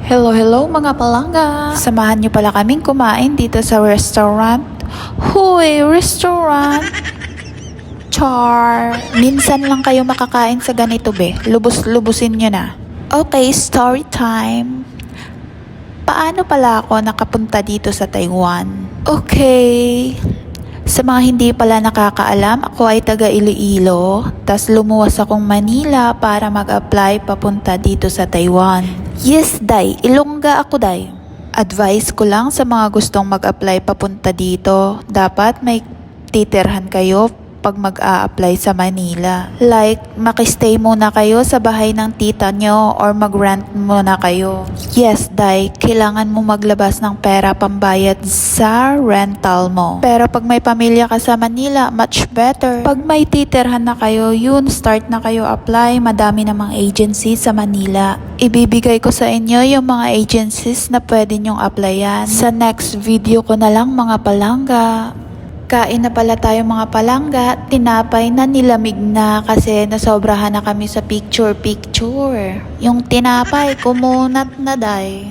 Hello, hello mga palangga! Samahan niyo pala kaming kumain dito sa restaurant. Huy, restaurant! Char! Minsan lang kayo makakain sa ganito be. Lubos-lubusin niyo na. Okay, story time. Paano pala ako nakapunta dito sa Taiwan? Okay. Sa mga hindi pala nakakaalam, ako ay taga Iloilo. Tas lumuwas akong Manila para mag-apply papunta dito sa Taiwan. Yes, day. Ilongga ako, day. Advice ko lang sa mga gustong mag-apply papunta dito. Dapat may titirhan kayo pag mag-a-apply sa Manila. Like, makistay muna kayo sa bahay ng tita nyo or mag-rent muna kayo. Yes, day, kailangan mo maglabas ng pera pambayad sa rental mo. Pero pag may pamilya ka sa Manila, much better. Pag may titirhan na kayo, yun, start na kayo apply. Madami namang agency sa Manila. Ibibigay ko sa inyo yung mga agencies na pwede nyong applyan. Sa next video ko na lang mga palangga. Kain na pala tayo mga palangga, tinapay na nilamig na kasi nasobrahan na kami sa picture. Yung tinapay, kumunat na day.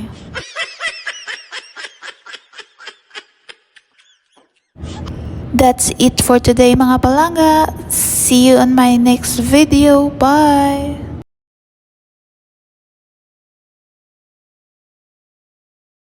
That's it for today mga palangga. See you on my next video. Bye!